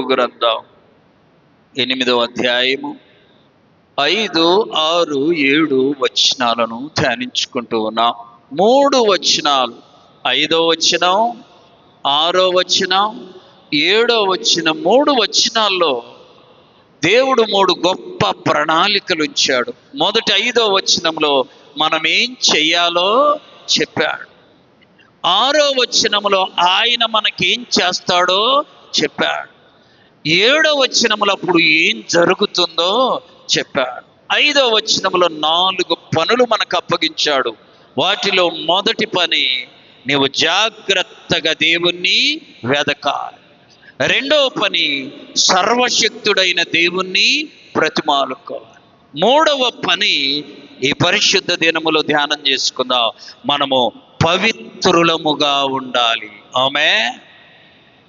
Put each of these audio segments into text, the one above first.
గ్రంథం 8వ అధ్యాయము 5, 6, 7 వచనాలను ధ్యానించుకుంటూ ఉన్నాం. 3 వచనాలు, 5వ వచనం, 6వ వచనం, 7వ వచనం, 3 వచనాల్లో దేవుడు 3 గొప్ప ప్రణాళికలు ఇచ్చాడు. మొదటి 5వ వచనంలో మనం ఏం చెయ్యాలో చెప్పాడు. 6వ వచనంలో ఆయన మనకేం చేస్తాడో చెప్పాడు. 7వ వచనంలో అప్పుడు ఏం జరుగుతుందో చెప్పాడు. 5వ వచనంలో 4 పనులు మనకు అప్పగించాడు. వాటిలో మొదటి పని, నీవు జాగ్రత్తగా దేవుణ్ణి వెదకాలి. 2వ పని, సర్వశక్తుడైన దేవుణ్ణి బ్రతిమాలుకోవాలి. 3వ పని, ఈ పరిశుద్ధ దినములో ధ్యానం చేసుకుందాం, మనము పవిత్రులముగా ఉండాలి.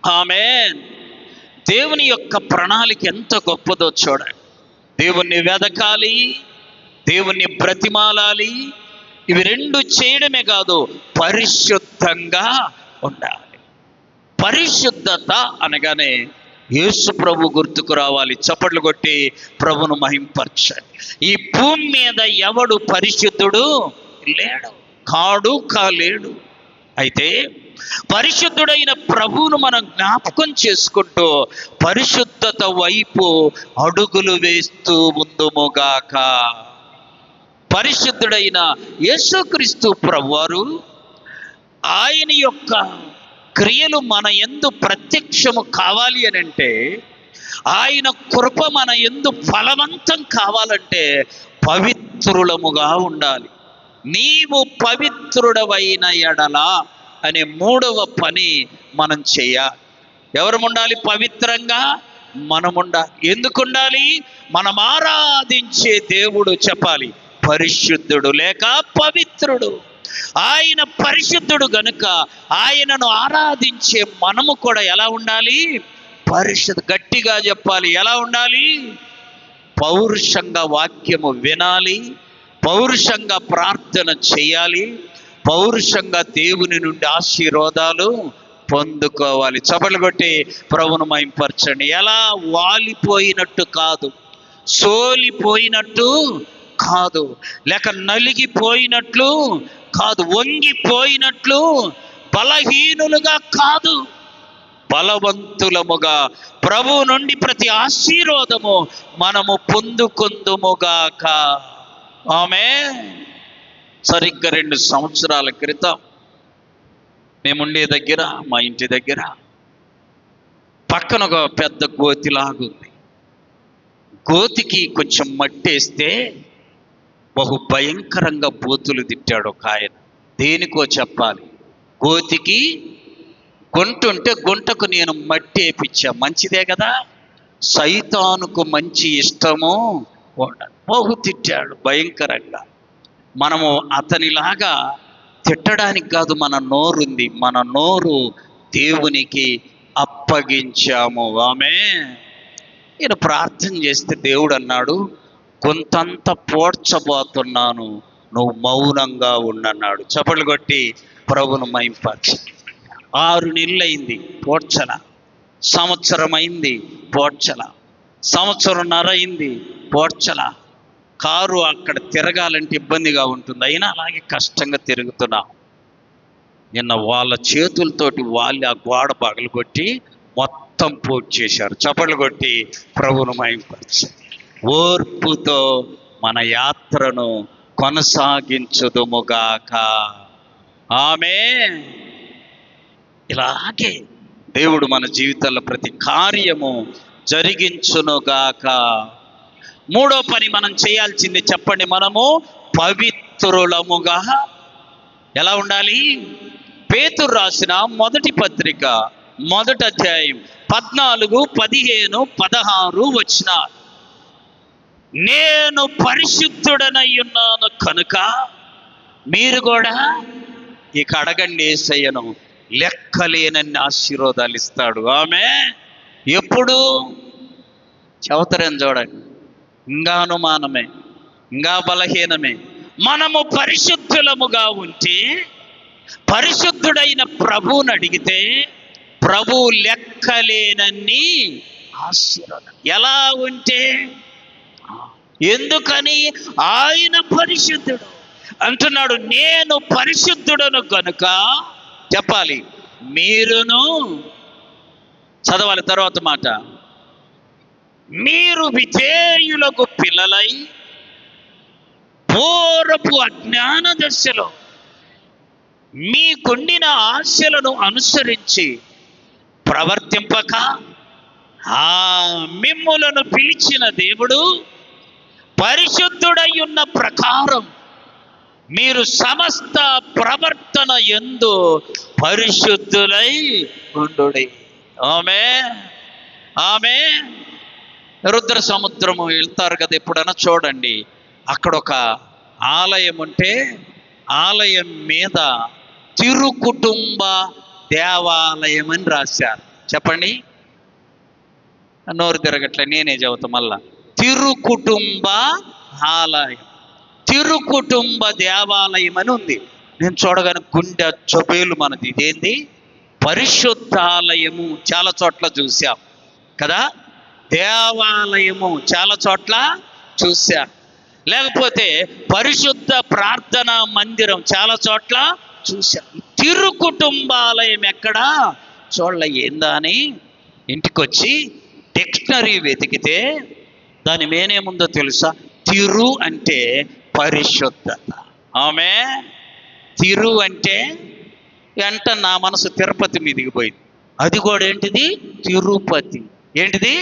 ఆమేన్. దేవుని యొక్క ప్రణాళిక ఎంత గొప్పదో చూడండి. దేవుణ్ణి వెదకాలి, దేవుణ్ణి బ్రతిమాలాలి. ఇవి 2 చేయడమే కాదు, పరిశుద్ధంగా ఉండాలి. పరిశుద్ధత అనగానే యేసు ప్రభు గుర్తుకు రావాలి. చప్పట్లు కొట్టి ప్రభును మహింపరచండి. ఈ భూమి మీద ఎవడు పరిశుద్ధుడు లేడు, కాలేడు. అయితే పరిశుద్ధుడైన ప్రభువును మనం జ్ఞాపకం చేసుకుంటూ పరిశుద్ధత వైపు అడుగులు వేస్తూ ముందుముగాక. పరిశుద్ధుడైన యేసుక్రీస్తు ప్రభువారు ఆయన యొక్క క్రియలు మన యందు ప్రత్యక్షము కావాలి అని అంటే, ఆయన కృప మన యందు ఫలవంతం కావాలంటే పవిత్రులముగా ఉండాలి. నీవు పవిత్రుడవైన ఎడల అనే 3వ పని మనం చేయాలి. ఎవరు ఉండాలి? పవిత్రంగా మనం ఉండాలి. ఎందుకు ఉండాలి? మనం ఆరాధించే దేవుడు చెప్పాలి పరిశుద్ధుడు లేక పవిత్రుడు. ఆయన పరిశుద్ధుడు గనుక ఆయనను ఆరాధించే మనము కూడా ఎలా ఉండాలి? గట్టిగా చెప్పాలి, ఎలా ఉండాలి? పౌరుషంగా వాక్యము వినాలి, పౌరుషంగా ప్రార్థన చేయాలి, పౌరుషంగా దేవుని నుండి ఆశీర్వాదాలు పొందుకోవాలి. చపలు కొట్టి ప్రభువును మహింపరచండి. ఎలా? వాలిపోయినట్టు కాదు, సోలిపోయినట్టు కాదు, లేక నలిగిపోయినట్లు కాదు, వంగిపోయినట్లు బలహీనులుగా కాదు, బలవంతులముగా ప్రభువు నుండి ప్రతి ఆశీర్వాదము మనము పొందుకొందుముగాక. ఆమేన్. సరిగ్గా 2 సంవత్సరాల క్రితం మేముండే దగ్గర, మా ఇంటి దగ్గర పక్కన ఒక పెద్ద గోతిలాగుంది. గోతికి కొంచెం మట్టేస్తే బహు భయంకరంగా బూతులు తిట్టాడు ఒక ఆయన. దేనికో చెప్పాలి, గోతికి గుంట ఉంటే గుంటకు నేను మట్టి వేపించా, మంచిదే కదా, సైతానుకు మంచి ఇష్టము ఉండదు. బహు తిట్టాడు భయంకరంగా. మనము అతనిలాగా తిట్టడానికి కాదు, మన నోరుంది, మన నోరు దేవునికి అప్పగించాము. నేను ప్రార్థన చేస్తే దేవుడు అన్నాడు, కొంతంత పోడ్చబోతున్నాను, నువ్వు మౌనంగా ఉండన్నాడు. చప్పట్లు కొట్టి ప్రభును మహింపరచు. 6 నెలలు అయింది పోడ్చల, సంవత్సరం అయింది పోడ్చల, సంవత్సరంన్నర అయింది పోడ్చల. కారు అక్కడ తిరగాలంటే ఇబ్బందిగా ఉంటుంది, అయినా అలాగే కష్టంగా తిరుగుతున్నాం. నిన్న వాళ్ళ చేతులతోటి వాళ్ళు ఆ గోడ పగలగొట్టి మొత్తం పూర్తి చేశారు. చప్పట్లు కొట్టి ప్రభువును మహింపరచు. ఓర్పుతో మన యాత్రను కొనసాగించుదుముగాక. ఆమేన్. ఇలాగే దేవుడు మన జీవితంలో ప్రతి కార్యము జరిగించునుగాక. 3వ పని మనం చేయాల్సింది చెప్పండి, మనము పవిత్రులముగా ఎలా ఉండాలి? పేతురు రాసిన మొదటి పత్రిక 1వ అధ్యాయం 14, 15, 16 వచనాలు. నేను పరిశుద్ధుడనై ఉన్నాను కనుక మీరు కూడా ఇక అడగండి, యేసయ్యను లెక్కలేనన్ని ఆశీర్వాదాలు ఇస్తాడు. ఎప్పుడు చెబుతారని చూడండి, ఇంకా అనుమానమే, ఇంకా బలహీనమే. మనము పరిశుద్ధులముగా ఉంటే, పరిశుద్ధుడైన ప్రభువుని అడిగితే ప్రభు లెక్కలేనన్ని ఆశీర్వాదం. ఎలా ఉంటే, ఎందుకని? ఆయన పరిశుద్ధుడు అంటున్నాడు. నేను పరిశుద్ధుడను గనుక చెప్పాలి, మీరును చదవాలి. తర్వాత మాట, మీరు విధేయులకు పిల్లలై పూర్వపు అజ్ఞాన దశలో మీకుండిన ఆశలను అనుసరించి ప్రవర్తింపక మిమ్ములను పిలిచిన దేవుడు పరిశుద్ధుడై ఉన్న ప్రకారం మీరు సమస్త ప్రవర్తన యందు పరిశుద్ధులై ఉండుడి. ఆమేన్, ఆమేన్. రుద్ర సముద్రము వెళ్తారు కదా ఎప్పుడైనా, చూడండి, అక్కడ ఒక ఆలయం ఉంటే ఆలయం మీద తిరుకుటుంబ దేవాలయం అని రాశారు. చెప్పండి, నోరు తిరగట్లే, నేనే చెబుతా మళ్ళా. తిరుకుటుంబ ఆలయం, తిరుకుటుంబ దేవాలయం అని ఉంది. నేను చూడగానే గుండె చొబేలు మనది. ఇదేంది? పరిశుద్ధాలయము చాలా చోట్ల చూశాం కదా, దేవాలయము చాలా చోట్ల చూశాం. లేకపోతే పరిశుద్ధ ప్రార్థనా మందిరం చాలా చోట్ల చూశాం. తిరుకుటుంబాలయం ఎక్కడా చూడలే. ఏందా అని ఇంటికి వచ్చి డిక్షనరీ వెతికితే దాని మేనేముందో తెలుసా? తిరు అంటే పరిశుద్ధత. ఆమె తిరు అంటే వెంట నా మనసు తిరుపతి మీదికి పోయింది. అది కూడా ఏంటిది? తిరుపతి. ఏంటిది?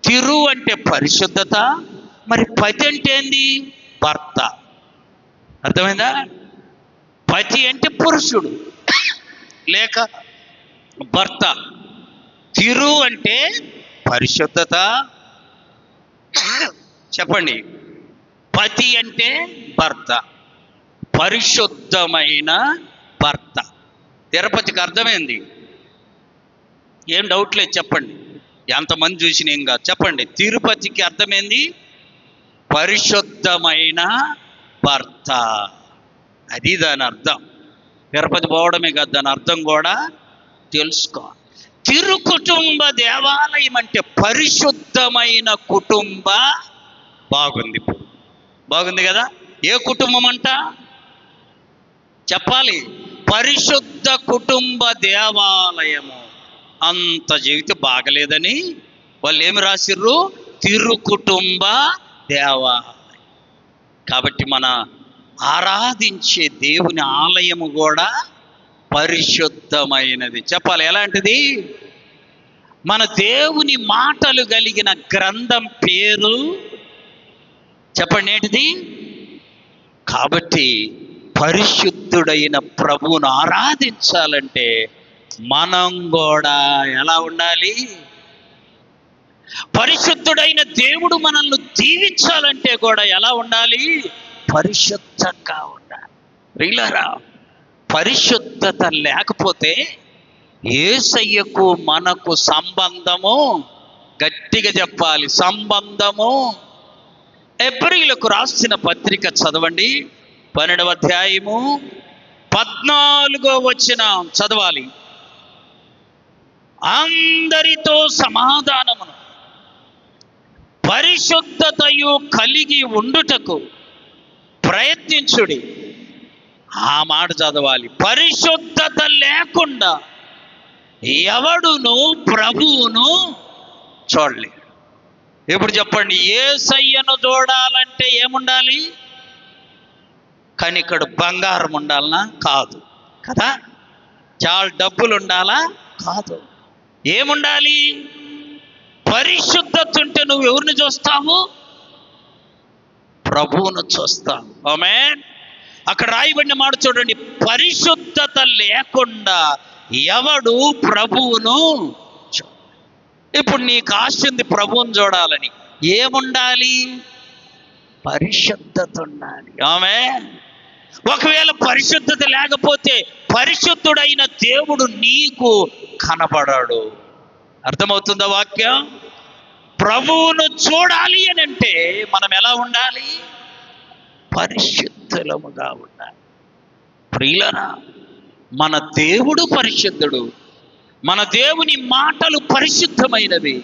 తిరు అంటే పరిశుద్ధత, మరి పతి అంటే ఏంది? భర్త. అర్థమైందా? పతి అంటే పురుషుడు లేక భర్త. తిరు అంటే పరిశుద్ధత, చెప్పండి. పతి అంటే భర్త, పరిశుద్ధమైన భర్త. తిరుపతికి అర్థమైంది? ఏం డౌట్ లేదు, చెప్పండి. ఎంతమంది చూసిన ఏం కాదు, చెప్పండి. తిరుపతికి అర్థమైంది పరిశుద్ధమైన భర్త. అది దాని అర్థం. తిరుపతి పోవడమే కాదు, దాని అర్థం కూడా తెలుసుకో. తిరుకుటుంబ దేవాలయం అంటే పరిశుద్ధమైన కుటుంబ. బాగుంది, బాగుంది కదా. ఏ కుటుంబం అంట చెప్పాలి? పరిశుద్ధ కుటుంబ దేవాలయము. అంత జీవితం బాగలేదని వాళ్ళు ఏమి రాసిర్రు? తిరుకుటుంబ దేవాలయం. కాబట్టి మన ఆరాధించే దేవుని ఆలయము కూడా పరిశుద్ధమైనది. చెప్పాలి, ఎలాంటిది? మన దేవుని మాటలు కలిగిన గ్రంథం పేరు చెప్పండి, ఏంటిది? కాబట్టి పరిశుద్ధుడైన ప్రభువును ఆరాధించాలంటే మనం కూడా ఎలా ఉండాలి? పరిశుద్ధుడైన దేవుడు మనల్ని దీవించాలంటే కూడా ఎలా ఉండాలి? పరిశుద్ధంగా ఉండాలి. ప్రియులారా, పరిశుద్ధత లేకపోతే యేసయ్యకు మనకు సంబంధము, గట్టిగా చెప్పాలి, సంబంధము. హెబ్రీయులకు రాసిన పత్రిక చదవండి, 12వ అధ్యాయము 14వ వచనం చదవాలి. అందరితో సమాధానమును పరిశుద్ధతయు కలిగి ఉండుటకు ప్రయత్నించుడి. ఆ మాట చదవాలి. పరిశుద్ధత లేకుండా ఎవడును ప్రభువును చూడలేడు. ఇప్పుడు చెప్పండి, యేసయ్యను చూడాలంటే ఏముండాలి? కనికడు బంగారం ఉండాలనా? కాదు కదా. చాలా డబ్బులు ఉండాలా? కాదు. ఏముండాలి? పరిశుద్ధత ఉంటే నువ్వు ఎవరిని చూస్తావు? ప్రభువును చూస్తావు. ఆమేన్. అక్కడ రాయబడిన మాట చూడండి, పరిశుద్ధత లేకుండా ఎవడు ప్రభువును. ఇప్పుడు నీకు ఆశ ఉంది ప్రభువును చూడాలని, ఏముండాలి? పరిశుద్ధత ఉండాలి. ఆమేన్. ఒకవేళ పరిశుద్ధత లేకపోతే పరిశుద్ధుడైన దేవుడు నీకు కనబడాడు. అర్థమవుతుందా వాక్యం? ప్రభువును చూడాలి అని అంటే మనం ఎలా ఉండాలి? పరిశుద్ధులముగా ఉండాలి. ప్రియులరా, మన దేవుడు పరిశుద్ధుడు, మన దేవుని మాటలు పరిశుద్ధమైనవి,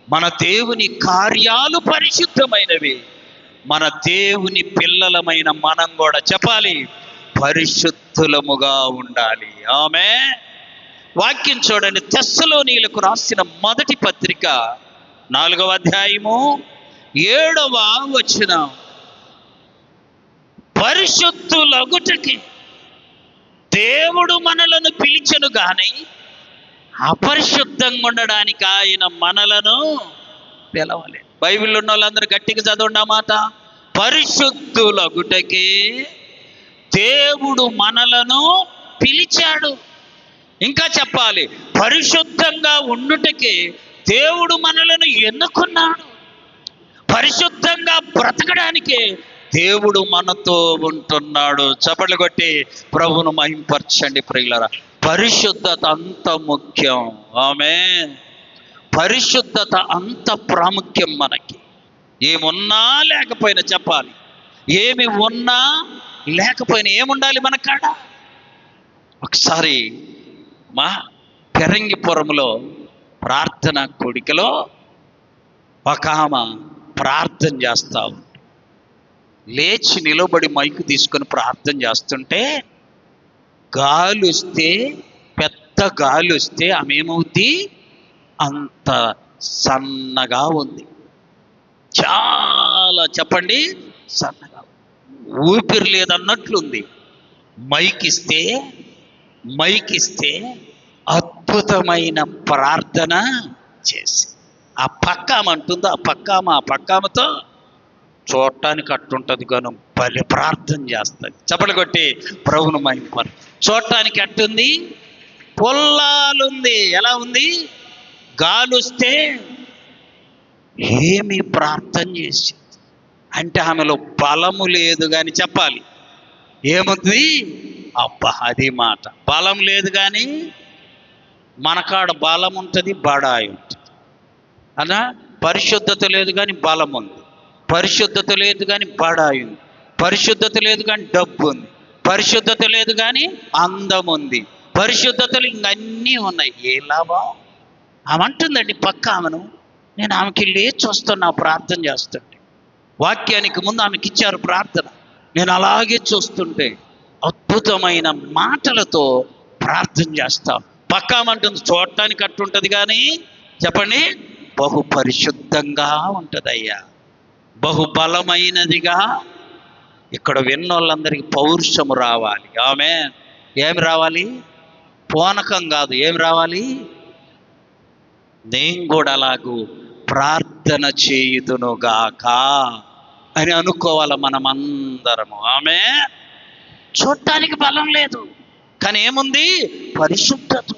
మన దేవుని కార్యాలు పరిశుద్ధమైనవి. మన దేవుని పిల్లలమైన మనం కూడా చెప్పాలి, పరిశుద్ధులముగా ఉండాలి. ఆమేన్. వాక్యం చూడండి, తెస్సలోనీయులకు రాసిన మొదటి పత్రిక 4వ అధ్యాయము 7వ వచనం. పరిశుద్ధులగుటకి దేవుడు మనలను పిలిచెను గాని అపరిశుద్ధంగా ఉండడానికి ఆయన మనలను పిలవలేదు. బైబిల్లో ఉన్న వాళ్ళందరూ గట్టిగా చదవండి ఆ మాట. పరిశుద్ధులగుటకి దేవుడు మనలను పిలిచాడు. ఇంకా చెప్పాలి, పరిశుద్ధంగా ఉండుటకి దేవుడు మనలను ఎన్నుకున్నాడు. పరిశుద్ధంగా బ్రతకడానికి దేవుడు మనతో ఉంటున్నాడు. చప్పట్లు కొట్టి ప్రభువును మహింపరచండి ప్రియులారా. పరిశుద్ధత అంత ముఖ్యం. ఆమేన్. పరిశుద్ధత అంత ప్రాముఖ్యం మనకి. ఏమున్నా లేకపోయినా చెప్పాలి, ఏమి ఉన్నా లేకపోయినా ఏముండాలి మన కాడ. ఒకసారి మా పెరంగిపురంలో ప్రార్థన కూడికలో ఒక ఆమె ప్రార్థన చేస్తా ఉంది. లేచి నిలబడి మైకు తీసుకొని ప్రార్థన చేస్తుంటే గాలి వస్తే, పెద్ద గాలి వస్తే ఆమె ఏమవుద్ది, అంత సన్నగా ఉంది. చాలా చెప్పండి సన్నగా, ఊపిరి లేదన్నట్లుంది. మైకిస్తే అద్భుతమైన ప్రార్థన చేసి ఆ పక్కామంటుందో, ఆ పక్కామతో చూడటానికి అట్టుంటుంది గాను బలి ప్రార్థన చేస్తుంది. చప్పట్లు కొట్టి ప్రభువును మహింపరు. చూడటానికి అట్టుంది, పొల్లాలుంది. ఎలా ఉంది, గాలుస్తే ఏమి ప్రార్థన చేసి అంటే ఆమెలో బలము లేదు కానీ చెప్పాలి, ఏముంది, అబ్బా అది మాట, బలం లేదు కానీ మనకాడ బలం ఉంటుంది, బడాయి ఉంటుంది అలా. పరిశుద్ధత లేదు కానీ బలం ఉంది, పరిశుద్ధత లేదు కానీ బడాయి ఉంది, పరిశుద్ధత లేదు కానీ డబ్బు ఉంది, పరిశుద్ధత లేదు కానీ అందం ఉంది, పరిశుద్ధతలు ఇంకన్నీ ఉన్నాయి. ఏ లాభం? ఆమంటుందండి పక్క ఆమెను. నేను ఆమెకి లేచి వస్తున్నా ప్రార్థన చేస్తుంటే, వాక్యానికి ముందు ఆమెకి ఇచ్చారు ప్రార్థన. నేను అలాగే చూస్తుంటే అద్భుతమైన మాటలతో ప్రార్థన చేస్తాం. పక్కామంటుంది, చూడటానికి అట్టుంటుంది కానీ చెప్పండి బహు పరిశుద్ధంగా ఉంటుందయ్యా, బహుబలమైనదిగా. ఇక్కడ విన్నోళ్ళందరికీ పౌరుషము రావాలి. ఆమేన్. ఏమి రావాలి? పూనకం కాదు. ఏమి రావాలి? నేను కూడా అలాగూ ప్రార్థన చేయుదునుగాక అని అనుకోవాలి మనమందరము. ఆమేన్. చూడటానికి బలం లేదు కానీ ఏముంది? పరిశుద్ధత.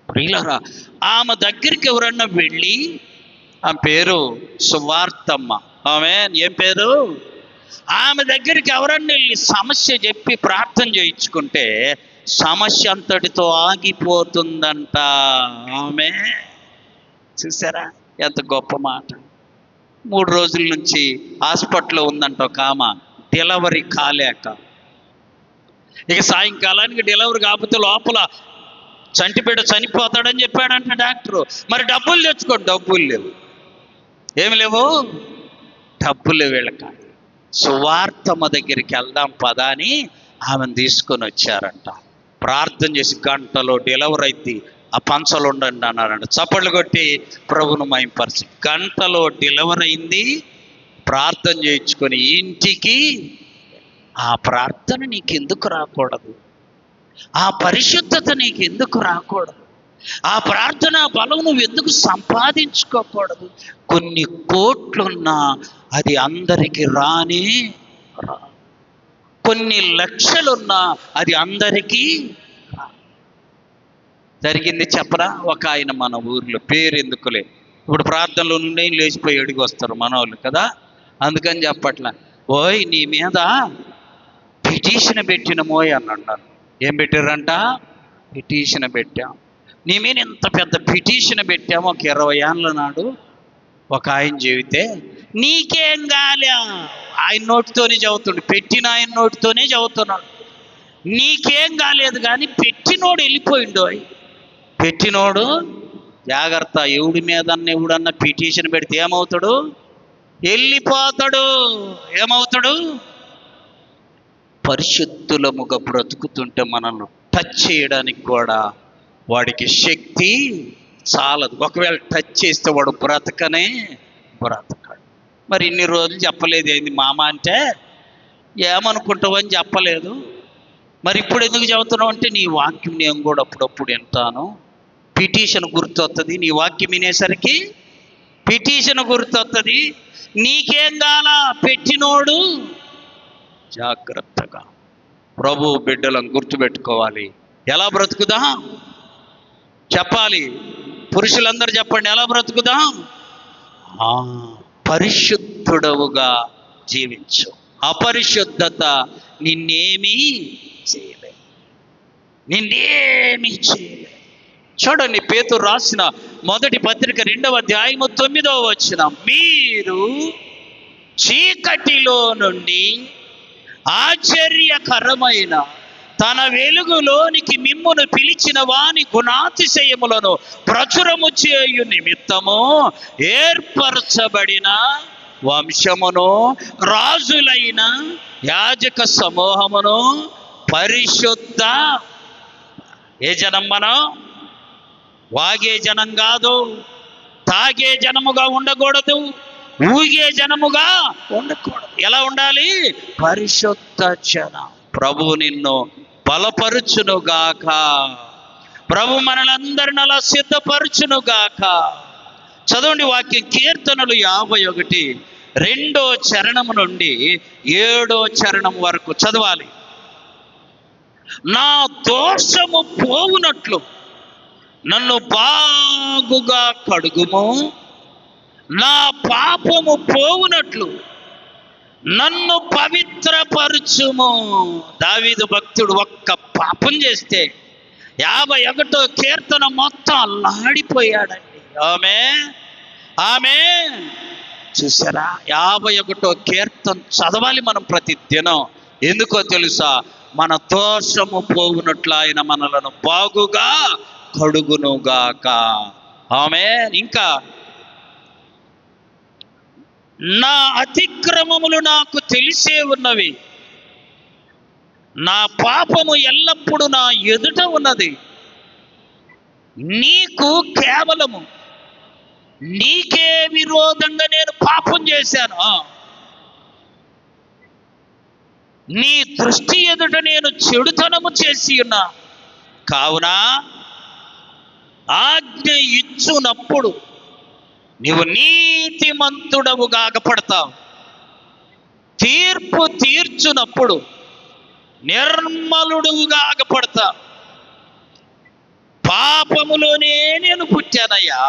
ప్రియులారా, ఆమె దగ్గరికి ఎవరన్నా వెళ్ళి, ఆమె పేరు సువార్తమ్మ. ఆమేన్. ఏం పేరు? ఆమె దగ్గరికి ఎవరన్నా వెళ్ళి సమస్య చెప్పి ప్రార్థన చేయించుకుంటే సమస్య అంతటితో ఆగిపోతుందంట. ఆమేన్. చూసారా ఎంత గొప్ప మాట. 3 రోజుల నుంచి హాస్పిటల్లో ఉందంట ఒక ఆమె, డెలివరీ కాలేక. ఇక సాయంకాలానికి డెలివరీ కాకపోతే లోపల చంటిబిడ్డ చనిపోతాడని చెప్పాడంట డాక్టరు. మరి డబ్బులు తెచ్చుకోండి, డబ్బులు లేవు. ఏమి లేవు? డబ్బులు వీళ్ళక. సువార్తమ్మ దగ్గరికి వెళ్దాం పదా అని ఆమెను తీసుకొని వచ్చారంట. ప్రార్థన చేసి గంటలో డెలివరీ అయింది, ఆ పంచలు ఉండండి అన్నారంట. చప్పట్లు కొట్టి ప్రభువును మహింపరచి గంటలో డెలివరీ అయింది. ప్రార్థన చేయించుకొని ఇంటికి. ఆ ప్రార్థన నీకెందుకు రాకూడదు? ఆ పరిశుద్ధత నీకెందుకు రాకూడదు? ఆ ప్రార్థన బలం నువ్వు ఎందుకు సంపాదించుకోకూడదు? కొన్ని కోట్లున్నా అది అందరికీ రానే రా. కొన్ని లక్షలున్నా అది అందరికీ రా. జరిగింది చెప్పరా? ఒక ఆయన మన ఊర్లో, పేరు ఎందుకులే, ఇప్పుడు ప్రార్థనలో నుండి లేచిపోయి అడిగి వస్తారు మన వాళ్ళు కదా, అందుకని చెప్పట్లా. ఓయ్ నీ మీద పిటిషన్ పెట్టిన మోయ్ అని అన్నారు. ఏం పెట్టారంట? పిటిషన్ పెట్టాం. నీ మీద ఇంత పెద్ద పిటిషన్ పెట్టాము. ఒక 20 ఏళ్ళ నాడు ఒక ఆయన చెబితే నీకేం కాలే, ఆయన నోటితోనే చదువుతుండు, పెట్టిన ఆయన నోటితోనే చదువుతున్నాడు. నీకేం కాలేదు కానీ పెట్టినోడు వెళ్ళిపోయిండు. పెట్టినోడు జాగ్రత్త. ఎవడి మీద ఎవడన్నా పిటిషన్ పెడితే ఏమవుతాడు? వెళ్ళిపోతాడు. ఏమవుతాడు? పరిశుద్ధులముగా బ్రతుకుతుంటే మనల్ని టచ్ చేయడానికి కూడా వాడికి శక్తి చాలదు. ఒకవేళ టచ్ చేస్తే వాడు బ్రతకనే బ్రతకాడు. మరి ఇన్ని రోజులు చెప్పలేదు ఏంది మామ అంటే, ఏమనుకుంటావని చెప్పలేదు. మరి ఇప్పుడు ఎందుకు చెబుతున్నావు అంటే, నీ వాక్యం నేను కూడా అప్పుడప్పుడు వింటాను, పిటిషన్ గుర్తొస్తుంది. నీ వాక్యం వినేసరికి పిటిషన్ గుర్తొస్తుంది. నీకేం కాలా? పెట్టినోడు. జాగ్రత్తగా ప్రభు బిడ్డలను గుర్తుపెట్టుకోవాలి. ఎలా బ్రతుకుదాం చెప్పాలి. పురుషులందరూ చెప్పండి, ఎలా బ్రతుకుదాం? పరిశుద్ధుడవుగా జీవించు. అపరిశుద్ధత నిన్నేమీ చేయలే, నిన్నేమీ చేయలే. చూడండి, పేతురు రాసిన మొదటి పత్రిక 2వ అధ్యాయము 9వ వచనం, మీరు చీకటిలో నుండి ఆశ్చర్యకరమైన తన వెలుగులోనికి మిమ్మును పిలిచిన వాని గుణాతిశయములను ప్రచురము చేయు నిమిత్తము ఏర్పరచబడిన వంశమును, రాజులైన యాజక సమూహమును, పరిశుద్ధ. ఏ జనం మనం? వాగే జనం కాదు, తాగే జనముగా ఉండకూడదు, ఊగే జనముగా ఉండకూడదు. ఎలా ఉండాలి? పరిశుద్ధ జనం. ప్రభు నిన్ను బలపరుచునుగాక. ప్రభు మనలందరిని అలా సిద్ధపరచునుగాక. చదవండి వాక్యం, కీర్తనలు 51 2వ చరణము నుండి 7వ చరణం వరకు చదవాలి. నా దోషము పోవునట్లు నన్ను బాగుగా కడుగుము, నా పాపము పోవునట్లు నన్ను పవిత్రపరచుము. దావీదు భక్తుడు ఒక్క పాపం చేస్తే 51వ కీర్తన మొత్తం అల్లాడిపోయాడండి. ఆమె చూసారా? 51వ కీర్తన చదవాలి మనం ప్రతి దినం. ఎందుకో తెలుసా? మన దోషము పోవునట్లు ఆయన మనలను బాగుగా కడుగునుగాక. ఇంకా నా అతిక్రమములు నాకు తెలిసే ఉన్నవి, నా పాపము ఎల్లప్పుడూ నా ఎదుట ఉన్నది. నీకు కేవలము నీకే విరోధంగా నేను పాపం చేశాను, నీ దృష్టి ఎదుట నేను చెడుతనము చేసి ఉన్నా. కావున ఆజ్ఞ ఇచ్చునప్పుడు నీవు నీతిమంతుడవుగా అగపడతావు, తీర్పు తీర్చునప్పుడు నిర్మలుడుగా అగపడతావు. పాపములోనే నేను పుట్టానయ్యా,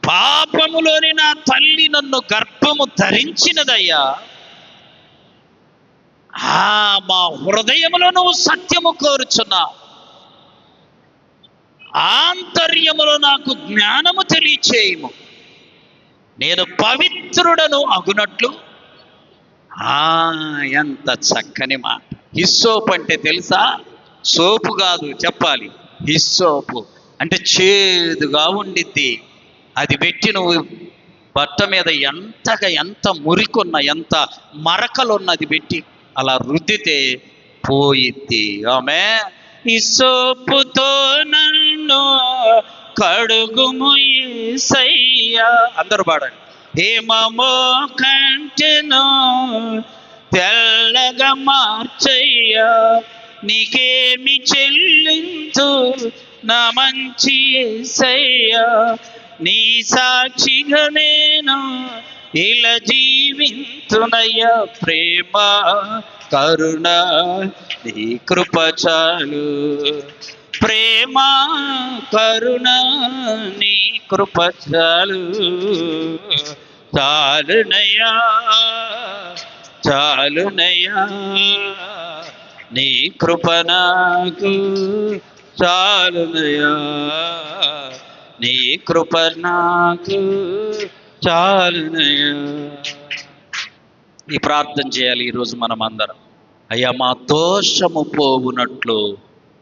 పాపములోనే నా తల్లి నన్ను గర్భము ధరించినదయ్యా. మా హృదయములో నువ్వు సత్యము కోరుచున్నావు, ఆంతర్యములో నాకు జ్ఞానము తెలియచేయము. నేను పవిత్రుడను అగునట్లు. ఎంత చక్కని మాట. హిస్సోపు అంటే తెలుసా? సోపు కాదు, చెప్పాలి. హిస్సోపు అంటే చేదుగా ఉండిద్ది. అది పెట్టి నువ్వు బట్ట మీద ఎంత మురికున్న, ఎంత మరకలున్నది పెట్టి అలా రుద్దితే పోయిద్ది. ఆమె హిస్సోపుతో నన్ను కడుగుము యేసయ్యా. అందరూ పాడండి. హేమమో కంటెను తెల్లగా మార్చయ్యా, నీకేమి చెల్లించు నా మంచి యేసయ్యా. నీ సాక్షిగా నేను ఇలా జీవింతునయ్యా. ప్రేమ కరుణ నీ కృప చాలు, ప్రేమ కరుణ నీ కృప చాలు. చాలునయ్యా చాలునయ్యా, నీ కృప నాకు చాలునయ్యా, నీ కృప నాకు చాలునయ్యా. ఈ ప్రార్థన చేయాలి ఈరోజు మనం అందరం. అయ్యా మా దోషము పోవునట్లు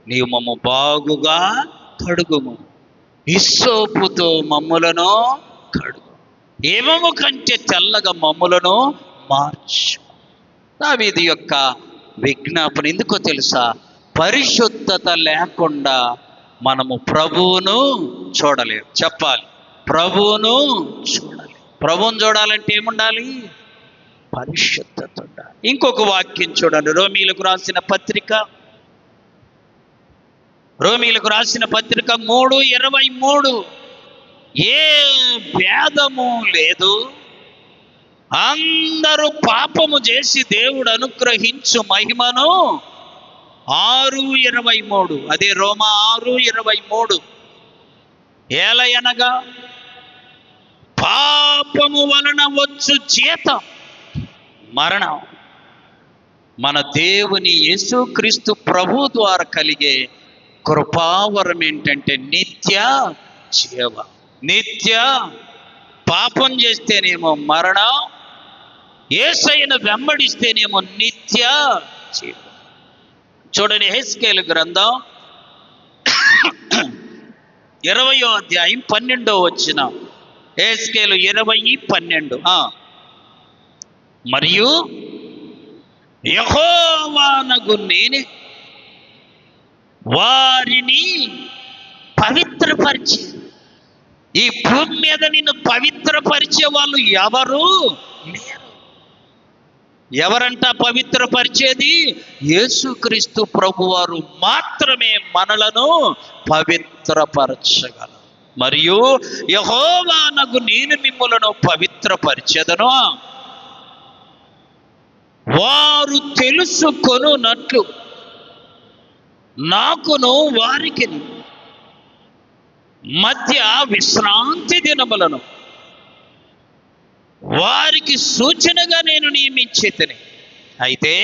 నీవు మమ్ము బాగుగా కడుగుము, హిస్సోపుతో మమ్ములను కడుగు, ఏమము కంటే తెల్లగా మమ్ములను మార్చు. దావీదు యొక్క విజ్ఞాపన ఎందుకో తెలుసా? పరిశుద్ధత లేకుండా మనము ప్రభువును చూడలేము. చెప్పాలి, ప్రభువును చూడలేము. ప్రభువును చూడాలంటే ఏముండాలి? పరిశుద్ధత ఉండాలి. ఇంకొక వాక్యం చూడండి, రోమీలకు రాసిన పత్రిక 3:23. ఏ భేదము లేదు, అందరూ పాపము చేసి దేవుడు అనుగ్రహించు మహిమను 6:23. అదే రోమా 6:23. ఏలయనగా పాపము వలన వచ్చు జీతం మరణం, మన దేవుని యేసుక్రీస్తు ప్రభు ద్వారా కలిగే కృపావరం ఏంటంటే నిత్య జీవ. నిత్య పాపం చేస్తేనేమో మరణం, యేసయ్యను వెంబడిస్తేనేమో నిత్య జీవం. చూడండి, యెహెజ్కేలు గ్రంథం 20వ అధ్యాయం 12వ వచనం. యెహెజ్కేలు 20:12. మరియు యెహోవానగు నేనే వారిని పవిత్రపరిచే. ఈ భూమి మీద నిన్ను పవిత్రపరిచే వాళ్ళు ఎవరు లేరు. ఎవరంట పవిత్రపరిచేది? యేసుక్రీస్తు ప్రభువారు మాత్రమే మనలను పవిత్రపరచగలరు. మరియు యెహోవానగు నేను మిమ్ములను పవిత్రపరిచెదను, వారు తెలుసుకొనున్నట్లు నాకును వారికి మధ్య విశ్రాంతి దినములను వారికి సూచనగా నేను నియమించితిని. అయితే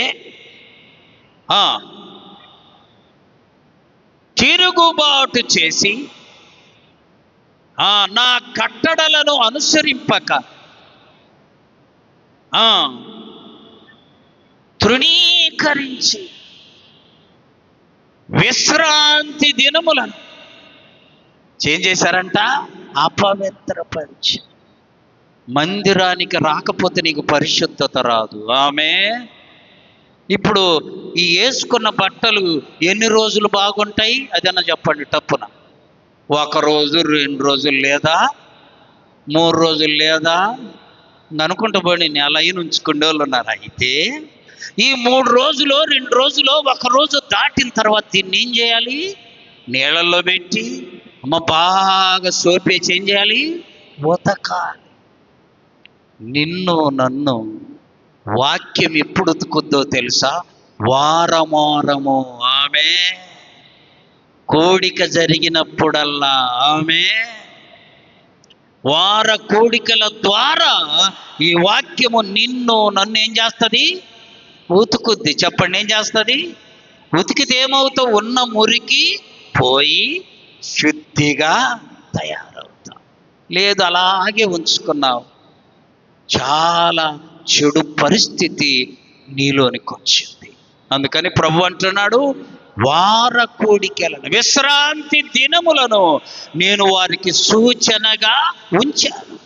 తిరుగుబాటు చేసి నా కట్టడలను అనుసరింపక తృణీకరించి విశ్రాంతి దినములను ఏం చేశారంట? అపవిత్రపరిచి. మందిరానికి రాకపోతే నీకు పరిశుద్ధత రాదు. ఆమె ఇప్పుడు ఈ వేసుకున్న బట్టలు ఎన్ని రోజులు బాగుంటాయి? అదన్నా చెప్పండి టప్పున. 1 రోజు, 2 రోజులు, లేదా 3 రోజులు, లేదా అనుకుంటూ పోయి నెల అయిన ఉంచుకునే వాళ్ళు ఉన్నారు. అయితే ఈ 3 రోజులు, 2 రోజులు, 1 రోజు దాటిన తర్వాత దీన్ని ఏం చేయాలి? నీళ్ళల్లో పెట్టి బాగా సోపేసి ఏం చేయాలి? ఉతకాలి. నిన్ను నన్ను వాక్యం ఎప్పుడు ఉతుకుద్దో తెలుసా? వారము. ఆమె కోడిక జరిగినప్పుడల్లా, ఆమె వార కోడికల ద్వారా ఈ వాక్యము నిన్ను నన్ను ఏం చేస్తుంది? ఉతుకుద్ది. చెప్పండి, ఏం చేస్తుంది? ఉతికితే ఏమవుతావు? ఉన్న మురికి పోయి శుద్ధిగా తయారవుతావు. లేదు అలాగే ఉంచుకున్నావు, చాలా చెడు పరిస్థితి నీలోనికి వచ్చింది. అందుకని ప్రభు అంటున్నాడు, వార కోడికలను, విశ్రాంతి దినములను నేను వారికి సూచనగా ఉంచాను.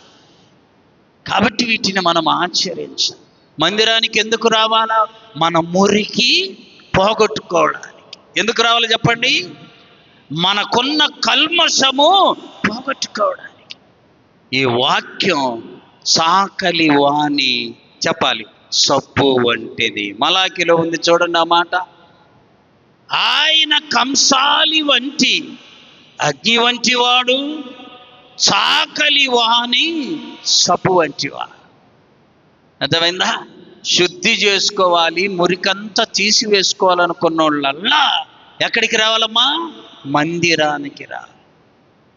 కాబట్టి వీటిని మనం ఆచరించాలి. మందిరానికి ఎందుకు రావాలా? మన మురికి పోగొట్టుకోవడానికి. ఎందుకు రావాలి చెప్పండి? మనకున్న కల్మషము పోగొట్టుకోవడానికి. ఈ వాక్యం సాకలి వాణి, చెప్పాలి, సబ్బు వంటిది. మలాకిలో ఉంది చూడండి ఆ మాట. ఆయన కంసాలి వంటి అగ్ని వంటి వాడు, చాకలి వాణి సబ్బు వంటివాడు. అర్థమైందా? శుద్ధి చేసుకోవాలి, మురికంతా తీసివేసుకోవాలనుకున్న వాళ్ళల్లా ఎక్కడికి రావాలమ్మా? మందిరానికి రా.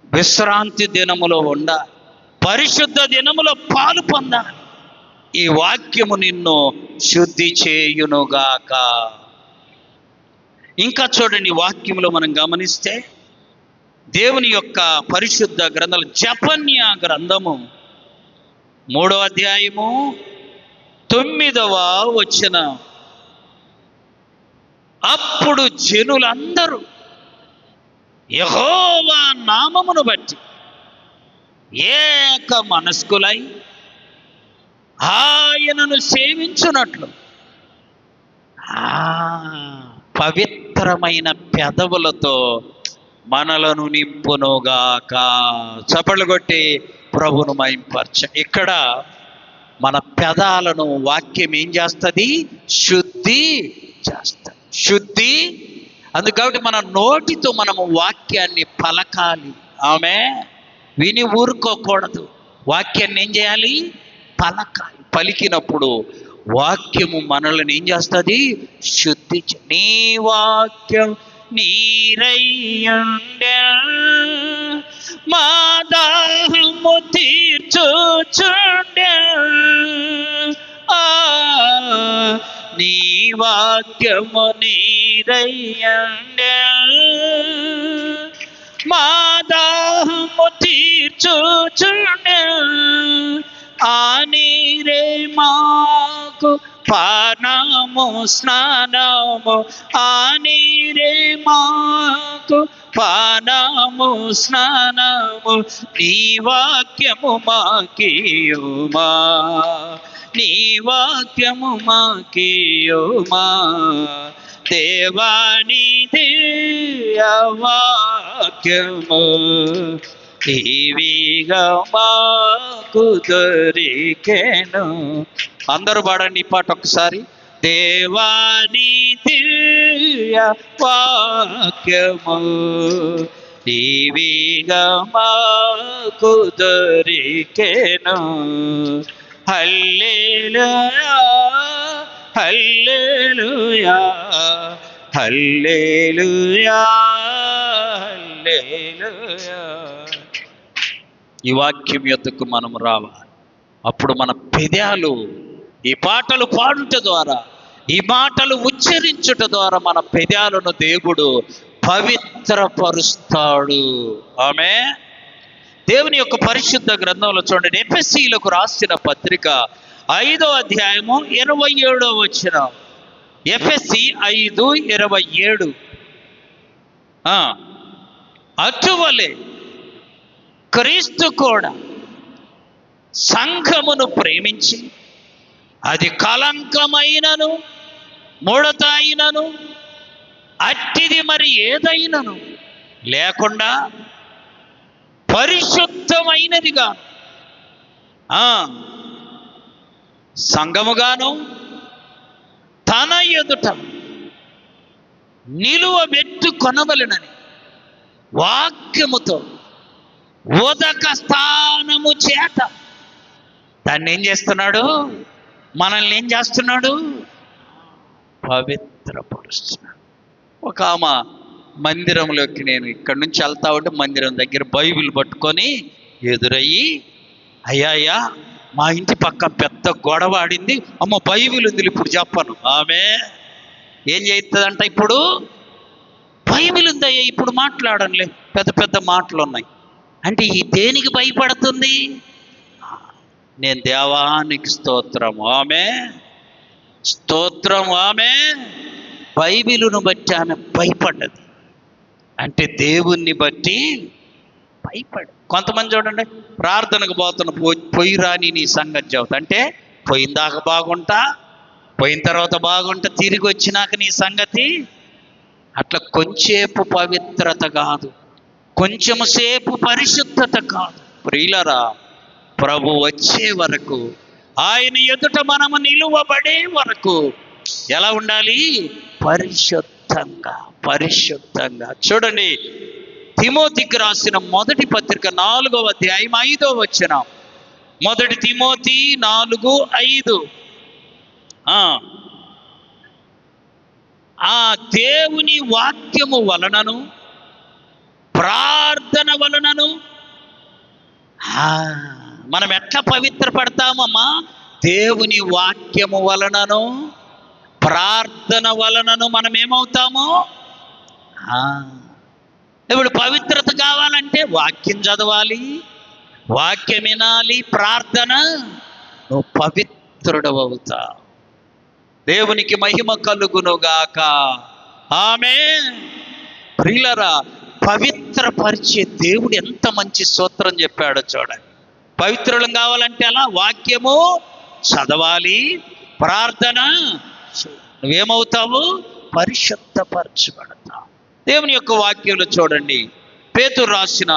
విశ్రాంతి దినములో ఉండాలి, పరిశుద్ధ దినములో పాలు పొందాలి. ఈ వాక్యము నిన్ను శుద్ధి చేయునుగాక. ఇంకా చూడండి, వాక్యంలో మనం గమనిస్తే దేవుని యొక్క పరిశుద్ధ గ్రంథాలు, జపన్య గ్రంథము 3వ అధ్యాయము 9వ వచనం. అప్పుడు జనులందరూ యెహోవా నామమును బట్టి ఏక మనస్కులై ఆయనను సేవించున్నట్లు పవిత్రమైన పెదవులతో మనలను నింపునుగాక. చప్పట్లు కొట్టి ప్రభును మహింపరచ. ఇక్కడ మన పెదాలను వాక్యం ఏం చేస్తుంది? శుద్ధి చేస్తుంది. శుద్ధి. అందుకని మన నోటితో మనము వాక్యాన్ని పలకాలి. ఆమె విని ఊరుకోకూడదు. వాక్యాన్ని ఏం చేయాలి? పలకాలి. పలికినప్పుడు వాక్యము మనల్ని ఏం చేస్తుంది? శుద్ధి. నీ వాక్యం నీరయ్యుండె మా దాహము తీర్చుచుండె. నీ వాక్యము నీరయ్యుండె మా దాహము తీర్చుచుండె. ఆ నీరే మాకు పానము స్నానము. ఆ నీరే మాకు పానము స్నానము. నీ వాక్యము మాకియుమా. నీ వాక్యము మాకియుమా. దేవాని దివ్య వాక్యము ఇవిగా మాకు దొరికెను. అందరూ పాడండి ఈ పాట ఒకసారి. దేవాని దివ్య వాక్యము ఇవిగా మాకు దొరికెను. హల్లెలూయా హల్లెలూయా హల్లెలూయా హల్లెలూయా. ఈ వాక్యం యొద్దకు మనం రావాలి. అప్పుడు మన పెదాలు ఈ పాటలు పాడుట ద్వారా, ఈ మాటలు ఉచ్చరించుట ద్వారా మన పెదాలను దేవుడు పవిత్రపరుస్తాడు. ఆమె దేవుని యొక్క పరిశుద్ధ గ్రంథంలో చూడండి. ఎఫెసీయులకు రాసిన పత్రిక 5వ అధ్యాయము 27వ వచనం. ఎఫెసీ 5:27. అటువలే క్రీస్తు కూడా సంఘమును ప్రేమించి అది కలంకమైనను ముడత అయినను అట్టిది మరి ఏదైనను లేకుండా పరిశుద్ధమైనదిగా సంఘముగాను తన ఎదుట నిలువబెట్టు కొనవలెనని వాక్యముతో ఉదక స్థానము చేత దాన్ని ఏం చేస్తున్నాడు? మనల్ని ఏం చేస్తున్నాడు? పవిత్రపరుస్తున్నాడు. ఒక ఆమె మందిరంలోకి, నేను ఇక్కడి నుంచి వెళ్తా ఉంటే మందిరం దగ్గర బైబిల్ పట్టుకొని ఎదురయ్యి, అయ్యా మా ఇంటి పక్క పెద్ద గొడవ ఆడింది, అమ్మ బైబిల్ ఉంది ఇప్పుడు చెప్పను. ఆమె ఏం చేస్తుందంట? ఇప్పుడు బైబిల్ ఉందయ్యా ఇప్పుడు మాట్లాడనులే, పెద్ద పెద్ద మాటలు ఉన్నాయి అంటే ఈ దేనికి భయపడుతుంది? నేను దేవానికి స్తోత్రం. ఆమె స్తోత్రం. ఆమె బైబిలును బట్టి ఆమె భయపడ్డది. అంటే దేవుణ్ణి బట్టి భయపడి. కొంతమంది చూడండి, ప్రార్థనకు పోతున్న పొయ్యి రాని నీ సంగతి చెబుతా అంటే, పోయిందాక బాగుంటా, పోయిన తర్వాత బాగుంటా, తిరిగి వచ్చినాక నీ సంగతి. అట్లా కొంచెంసేపు పవిత్రత కాదు, కొంచెం సేపు పరిశుద్ధత కాదు. ప్రియులరా, ప్రభు వచ్చే వరకు, ఆయన ఎదుట మనము నిలువబడే వరకు ఎలా ఉండాలి? పరిశుద్ధంగా. పరిశుద్ధంగా. చూడండి, తిమోతికి రాసిన మొదటి పత్రిక 4వ అధ్యాయం 5వ వచనం. 1 తిమోతి 4:5. ఆ దేవుని వాక్యము వలనను ప్రార్థన వలనను మనం ఎట్లా పవిత్రపడతామమ్మా? దేవుని వాక్యము వలనను ప్రార్థన వలనను మనం ఏమవుతాము? ఇప్పుడు పవిత్రత కావాలంటే వాక్యం చదవాలి, వాక్యం వినాలి, ప్రార్థన. నువ్వు పవిత్రుడు అవుతావు. దేవునికి మహిమ కలుగునుగాక. ఆమేన్. ప్రియులారా, పవిత్రపరిచే దేవుడు ఎంత మంచి సూత్రం చెప్పాడో చూడండి. పవిత్రులం కావాలంటే అలా వాక్యము చదవాలి, ప్రార్థన. నువ్వేమవుతావు? పరిశుద్ధపరచబడతావు. దేవుని యొక్క వాక్యంలో చూడండి, పేతురు రాసిన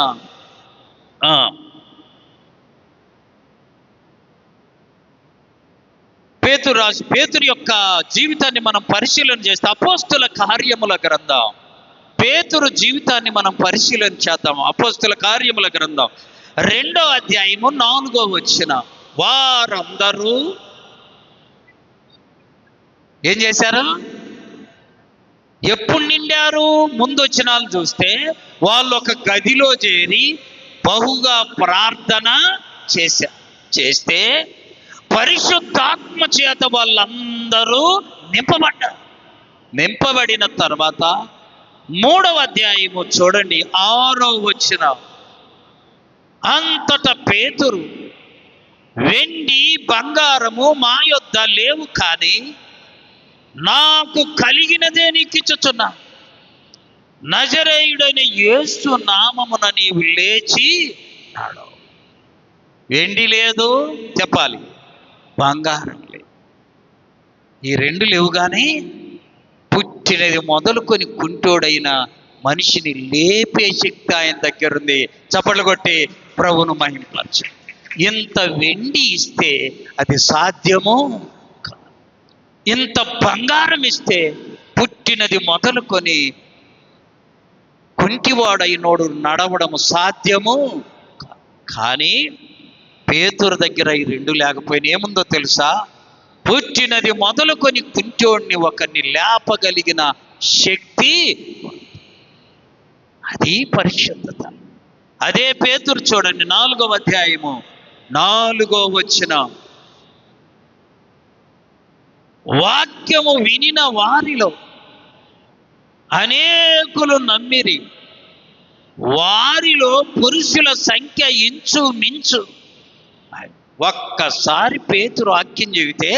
పేతురు యొక్క జీవితాన్ని మనం పరిశీలన చేస్తే, అపోస్తుల కార్యముల గ్రంథం, పేతురు జీవితాన్ని మనం పరిశీలన చేద్దాం. అపోస్తుల కార్యముల గ్రంథం 2వ అధ్యాయము 4వ వచనం. వారందరూ ఏం చేశారు? ఎప్పుడు నిండారు? ముందు వచనాలు చూస్తే వాళ్ళు ఒక గదిలో చేరి బహుగా ప్రార్థన చేస్తే పరిశుద్ధాత్మ చేత వాళ్ళందరూ నింపబడిన తర్వాత 3వ అధ్యాయము చూడండి, 6వ వచనం. అంతటా పేతురు, వెండి బంగారము మా యొద్ద లేవు, కానీ నాకు కలిగినదే నీకు ఇచ్చుచున్నా. నజరేయుడైన యేసు నామమున నీవు లేచి నాడు. వెండి లేదు చెప్పాలి, బంగారం లేదు. ఈ 2 లేవు, కానీ పుట్టినది మొదలుకొని కుంటోడైన మనిషిని లేపే శక్తి ఆయన దగ్గర ఉంది. చప్పట్లు కొట్టి ప్రభువును మహిమపరచు. ఇంత వెండి ఇస్తే అది సాధ్యము కాదు. ఇంత బంగారం ఇస్తే పుట్టినది మొదలుకొని కుంటివాడైనోడు నడవడము సాధ్యము కాదు. కానీ పేతురు దగ్గర ఈ 2 లేకపోయినా ఏముందో తెలుసా? పుట్టినది మొదలుకొని కుంటోడిని ఒకరిని లేపగలిగిన శక్తి. అది పరిశుద్ధత. అదే పేతురు చూడండి, 4వ అధ్యాయము 4వ వచనం. వాక్యము వినిన వారిలో అనేకులు నమ్మిరి. వారిలో పురుషుల సంఖ్య ఇంచుమించు. ఒక్కసారి పేతురు వాక్యం చెబితే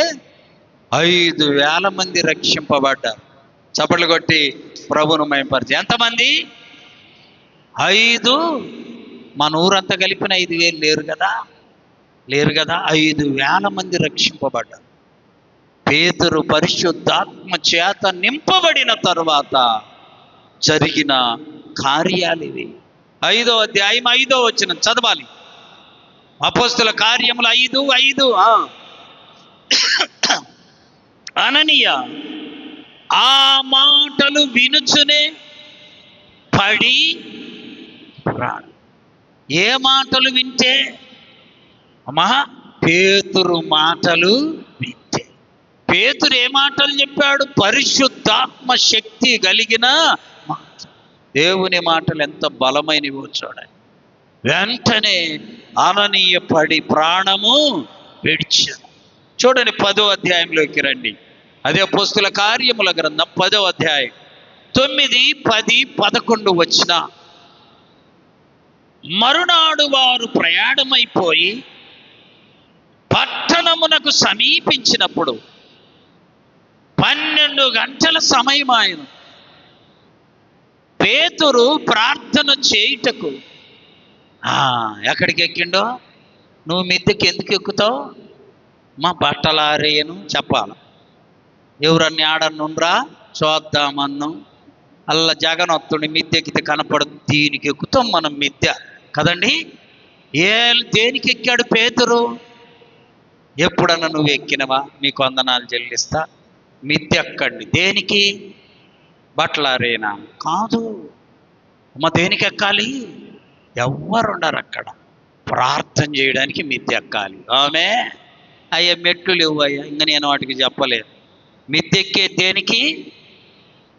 5,000 మంది రక్షింపబడ్డారు. చప్పట్లు కొట్టి ప్రభువును మహిమపరచు. ఎంతమంది? 5. మన ఊరంతా కలిపిన 5,000 లేరు కదా. 5,000 మంది రక్షింపబడ్డారు. పేతురు పరిశుద్ధాత్మ చేత నింపబడిన తరువాత జరిగిన కార్యాలు ఇవి. 5వ అధ్యాయం 5వ వచనం చదవాలి. అపోస్తుల కార్యములు 5:5. అననీయ ఆ మాటలు వినుచునే పడి రాడు. ఏ మాటలు వింటే? అమ్మా, పేతురు మాటలు వింటే. పేతురు ఏ మాటలు చెప్పాడు? పరిశుద్ధాత్మ శక్తి కలిగిన మాట. దేవుని మాటలు ఎంత బలమైనవో చూడండి. వెంటనే అననీయ పడి ప్రాణము విడిచాడు. చూడండి 10వ అధ్యాయంలోకి రండి. అదే అపోస్తుల కార్యముల గ్రంథం 10వ అధ్యాయం 9, 10, 11 వచ్చిన. మరునాడు వారు ప్రయాణమైపోయి పట్టణమునకు సమీపించినప్పుడు 12 గంటల సమయం ఆయన. పేతురు ప్రార్థన చేయుటకు ఎక్కడికి ఎక్కిండో? నువ్వు మిద్దెకి ఎందుకు ఎక్కుతావు? మా బట్టలారేయను చెప్పాలి. ఎవరన్నీ ఆడనుండ్రా చూద్దామన్ను. అల్ల జగన్ వస్తుండి మిద్దెక్కితే కనపడదు. దీనికి ఎక్కుతాం మనం మిద్దె కదండి. దేనికి ఎక్కాడు పేతురు? ఎప్పుడన్నా నువ్వు ఎక్కినవా? మీకు వందనాలు చెల్లిస్తా. మిద్దె ఎక్కండి. దేనికి? బట్టలారేనా? కాదు అమ్మ. దేనికి ఎక్కాలి? ఎవ్వరుండరు అక్కడ. ప్రార్థన చేయడానికి మిద్దె ఎక్కాలి. ఆమె అయ్యా మెట్లు లేవు అయ్యా, ఇంకా నేను వాటికి చెప్పలేదు. మిద్దె ఎక్కే దేనికి?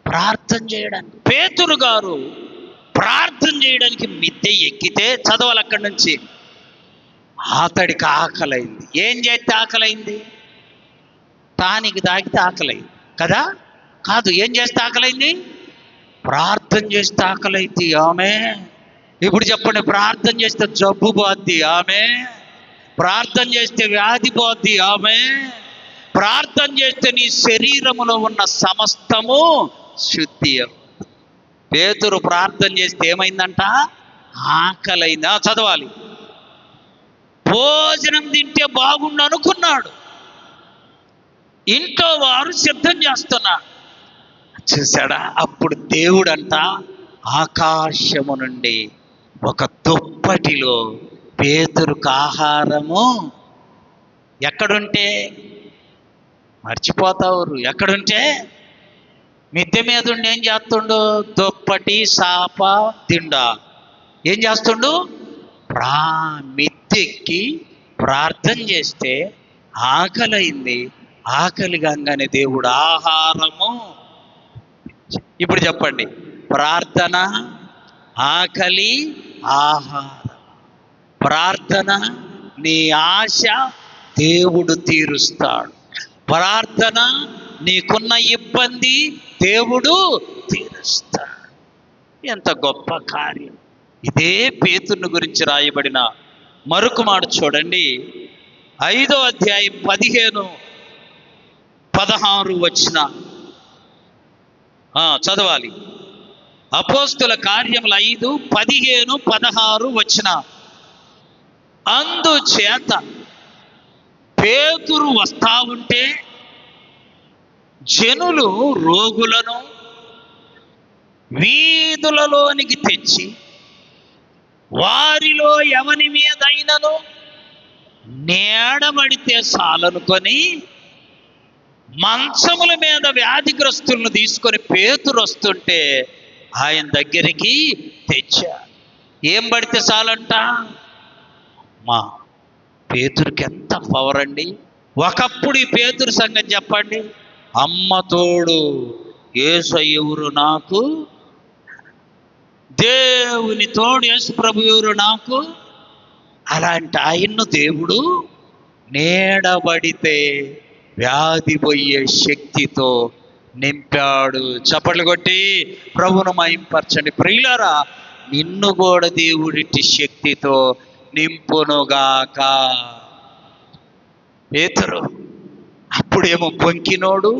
ప్రార్థన చేయడానికి. పేతురు గారు ప్రార్థన చేయడానికి మిద్దె ఎక్కితే చదవాలి అక్కడి నుంచి. అతడికి ఆకలైంది. ఏం చేస్తే ఆకలైంది? తానికి తాగితే ఆకలైంది కదా? కాదు. ఏం చేస్తే ఆకలైంది? ప్రార్థన చేస్తే ఆకలైంది. ఆమె ఇప్పుడు చెప్పండి, ప్రార్థన చేస్తే జబ్బు పోద్ది. ఆమె ప్రార్థన చేస్తే వ్యాధి పోద్ది. ఆమె ప్రార్థన చేస్తే నీ శరీరములో ఉన్న సమస్తము శుద్ధి అవుతుంది. పేతురు ప్రార్థన చేస్తే ఏమైందంట? ఆకలైందా? చదవాలి. భోజనం తింటే బాగుండు అనుకున్నాడు, ఇంట్లో వారు సిద్ధం చేస్తున్నారు. చూసాడా? అప్పుడు దేవుడంట ఆకాశము నుండి ఒక దుప్పటిలో పేతురుకు ఆహారము, ఎక్కడుంటే మర్చిపోతావు, ఎక్కడుంటే మిద్దె మీద ఉండి ఏం చేస్తుండు? దుప్పటి సాప తిండా ఏం చేస్తుండు? మిద్దెక్కి ప్రార్థన చేస్తే ఆకలైంది. ఆకలి కాగానే దేవుడు ఆహారము. ఇప్పుడు చెప్పండి, ప్రార్థన, ఆకలి, ఆహారం. ప్రార్థన నీ ఆశ దేవుడు తీరుస్తాడు. ప్రార్థన నీకున్న ఇబ్బంది దేవుడు తీరుస్తాడు. ఎంత గొప్ప కార్యం! ఇదే పేతురుని గురించి రాయబడిన మరొక మాట చూడండి. 5వ అధ్యాయం 15-16 వచ్చిన చదవాలి. అపోస్తుల కార్యములు 5:15-16 వచ్చిన. అందుచేత పేతురు వస్తా ఉంటే జనులు రోగులను వీధులలోనికి తెచ్చి వారిలో ఎవని మీదైనను నీడబడితే చాలనుకొని మంచముల మీద వ్యాధిగ్రస్తులను తీసుకొని పేతురు వస్తుంటే ఆయన దగ్గరికి తెచ్చారు. ఏం పడితే చాలంట? మా పేతురుకి ఎంత పవర్ అండి! ఒకప్పుడు ఈ పేతురు సంగతి చెప్పండి. అమ్మ తోడు యేసయ్య ఎవరు నాకు, దేవుని తోడు యేసు ప్రభు ఎవరు నాకు. అలాంటి ఆయన్ను దేవుడు నీడబడితే వ్యాధి పోయే శక్తితో నింపాడు. చప్పట్లు కొట్టి ప్రభును మహింపరచండి. ప్రియులారా, నిన్ను కూడా దేవుడిటి శక్తితో నింపునుగాక. పేతురు అప్పుడేమో పొంకినోడు,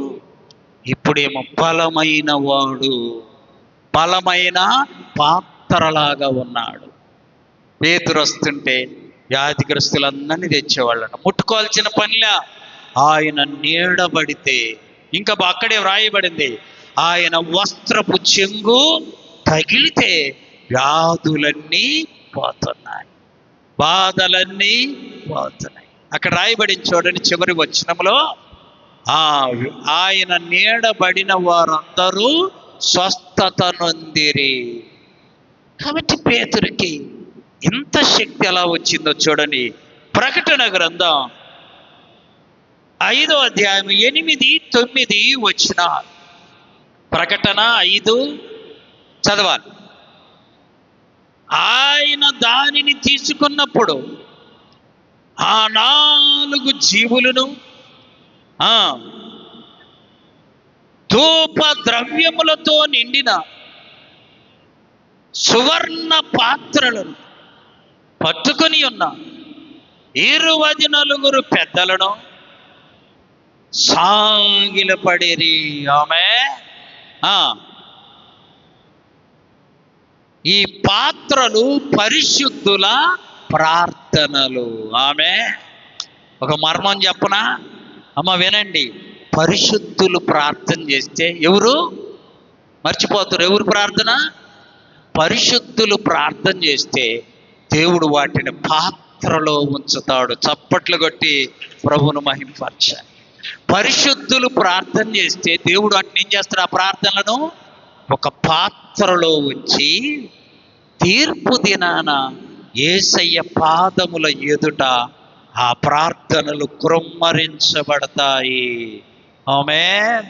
ఇప్పుడేమో బలమైన వాడు, బలమైన పాత్రలాగా ఉన్నాడు. పేతురు వస్తుంటే వ్యాధిగ్రస్తులందరినీ తెచ్చేవాళ్ళను. ముట్టుకోవాల్సిన పనిలా, ఆయన నీడబడితే, ఇంకా అక్కడే వ్రాయబడింది, ఆయన వస్త్రపు చెంగు తగిలితే వ్యాధులన్నీ పోతున్నాయి, బాధలన్నీ పోతున్నాయి. అక్కడ రాయబడింది చూడండి, చివరి వచనంలో, ఆయన నీడబడిన వారందరూ స్వస్థత నొందిరి. కాబట్టి పేతురికి ఇంత శక్తి ఎలా వచ్చిందో చూడండి. ప్రకటన గ్రంథం 5వ అధ్యాయం 8-9 వచ్చిన. ప్రకటన 5 చదవాలి. ఆయన దానిని తీసుకున్నప్పుడు ఆ 4 జీవులను ధూప ద్రవ్యములతో నిండిన సువర్ణ పాత్రలను పట్టుకొని ఉన్న 24 పెద్దలను సాగిలపడిరి. ఆమె ఈ పాత్రలు పరిశుద్ధుల ప్రార్థనలు. ఆమె ఒక మర్మం చెప్పనా అమ్మ, వినండి. పరిశుద్ధులు ప్రార్థన చేస్తే ఎవరు మర్చిపోతారు? ఎవరు ప్రార్థన? పరిశుద్ధులు ప్రార్థన చేస్తే దేవుడు వాటిని పాత్రలో ఉంచుతాడు. చప్పట్లు కొట్టి ప్రభువును మహింపరచాలి. పరిశుద్ధులు ప్రార్థన చేస్తే దేవుడు వాటిని ఏం చేస్తాడు? ఆ ప్రార్థనలను ఒక పాత్రలో ఉంచి తీర్పు దినాన యేసయ్య పాదముల ఎదుట ఆ ప్రార్థనలు కృమ్మరించబడతాయి. ఆమేన్.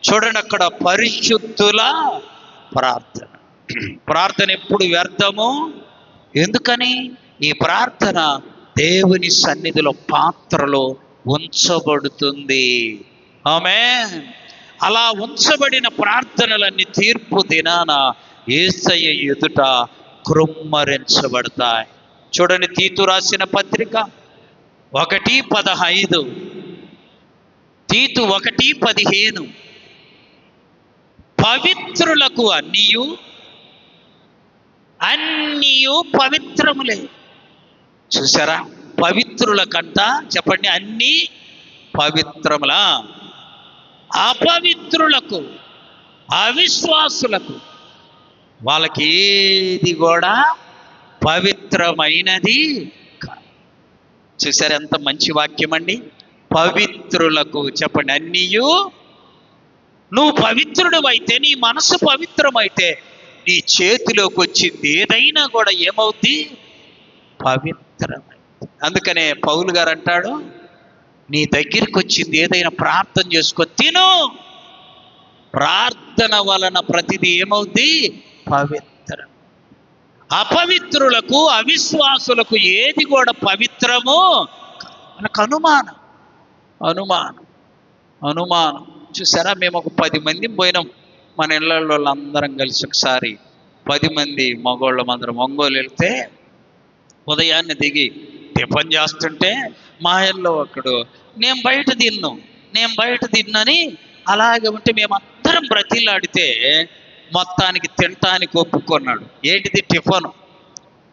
చూడండి, అక్కడ పరిశుద్ధుల ప్రార్థన. ప్రార్థన ఎప్పుడు వ్యర్థము? ఎందుకని? ఈ ప్రార్థన దేవుని సన్నిధిలో పాత్రలో ఉంచబడుతుంది. ఆమేన్. అలా ఉంచబడిన ప్రార్థనలన్నీ తీర్పు దినాన యేసయ్య ఎదుట కృమ్మరించబడతాయి. చూడండి, తీతు రాసిన పత్రిక 1:15, తీతు 1:15. పవిత్రులకు అన్నీయు పవిత్రములే. చూసారా, పవిత్రులకంట చెప్పండి అన్నీ పవిత్రములా, అపవిత్రులకు అవిశ్వాసులకు వాళ్ళకి ఏది కూడా పవిత్రమైనది కాదు. చూసారు ఎంత మంచి వాక్యం అండి. పవిత్రులకు చెప్పండి అన్నీయు. నువ్వు పవిత్రుడు అయితే, నీ మనసు పవిత్రమైతే, నీ చేతిలోకి వచ్చింది ఏదైనా కూడా ఏమవుద్ది? పవిత్రమైంది. అందుకనే పౌలు గారు అంటాడు, నీ దగ్గరికి వచ్చింది ఏదైనా ప్రార్థన చేసుకో, తిను. ప్రార్థన వలన ప్రతిదీ ఏమవుద్ది? పవిత్రం. అపవిత్రులకు అవిశ్వాసులకు ఏది కూడా పవిత్రము మనకు అనుమానం. చూసారా, మేము ఒక 10 మంది పోయినాం, మన ఇళ్ళల్లో వాళ్ళందరం కలిసి ఒకసారి 10 మంది మగోళ్ళం అందరం ఒంగోలు వెళ్తే, ఉదయాన్నే దిగి టిఫన్ చేస్తుంటే మా ఇళ్ళలో ఒకడు నేను బయట తిన్నని అలాగే ఉంటే మేమందరం బ్రతిలాడితే మొత్తానికి తినటానికి ఒప్పుకున్నాడు. ఏంటిది? టిఫన్.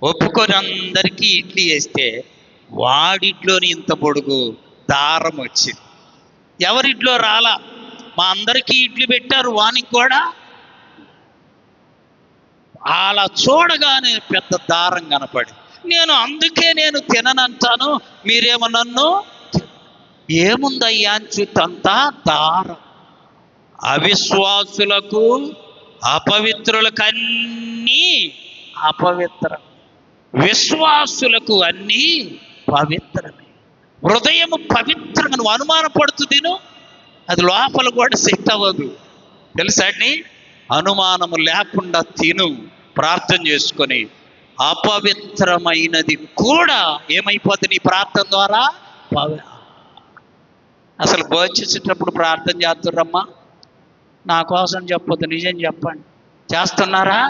ఒప్పుకొని అందరికీ ఇడ్లీ వేస్తే వాడిడ్లోని ఇంత పొడుగు దారం వచ్చింది. ఎవరిడ్లో రాలా, మా అందరికీ ఇడ్లీ పెట్టారు, వానికి కూడా. అలా చూడగానే పెద్ద దారం కనపడి, అందుకే నేను తిననంటాను, మీరేమో నన్ను ఏముందయ్యా అని చూతంతా దారం. అవిశ్వాసులకు అపవిత్రులకు అన్నీ అపవిత్రం, విశ్వాసులకు అన్నీ పవిత్రమే. హృదయం పవిత్రంగా నువ్వు అనుమానపడుతూ తిను, అది లోపల కూడా సెట్ అవ్వదు. తెలుసా అండి? అనుమానము లేకుండా తిను, ప్రార్థన చేసుకొని. అపవిత్రమైనది కూడా ఏమైపోతుంది నీ ప్రార్థన ద్వారా? అసలు భోంచేసేటప్పుడు ప్రార్థన చేస్తుర్రమ్మా, నా కోసం చెప్పొద్దు, నిజం చెప్పండి, చేస్తున్నారా?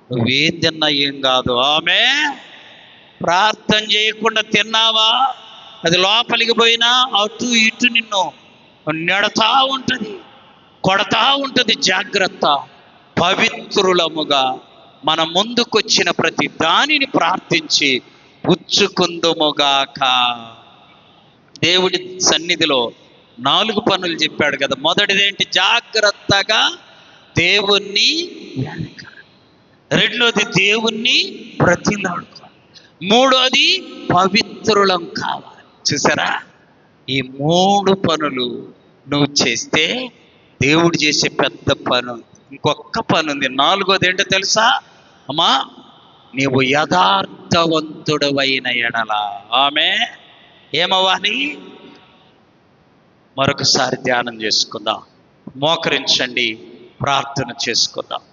నువ్వేం తిన్నా ఏం కాదు. ఆమె ప్రార్థన చేయకుండా తిన్నావా, అది లోపలికి పోయినా అటు ఇటు నిన్ను నెడతా ఉంటుంది, కొడతా ఉంటుంది. జాగ్రత్త. పవిత్రులముగా మన ముందుకొచ్చిన ప్రతి దానిని ప్రార్థించి పుచ్చుకుందుముగాక. దేవుడి సన్నిధిలో 4 పనులు చెప్పాడు కదా. మొదటిదేంటి? జాగ్రత్తగా దేవుణ్ణి వెనక. రెండోది దేవుణ్ణి బ్రతిలాడుకో. మూడోది పవిత్రులం కావాలి. చూసారా, ఈ 3 పనులు నువ్వు చేస్తే దేవుడు చేసే పెద్ద పను. ఇంకొక పని ఉంది, 4వది ఏంటో తెలుసా అమ్మా? నీవు యథార్థవంతుడవైన ఎడల ఆమె ఏమవ్వాలి? మరొకసారి ధ్యానం చేసుకుందాం. మోకరించండి, ప్రార్థన చేసుకుందాం.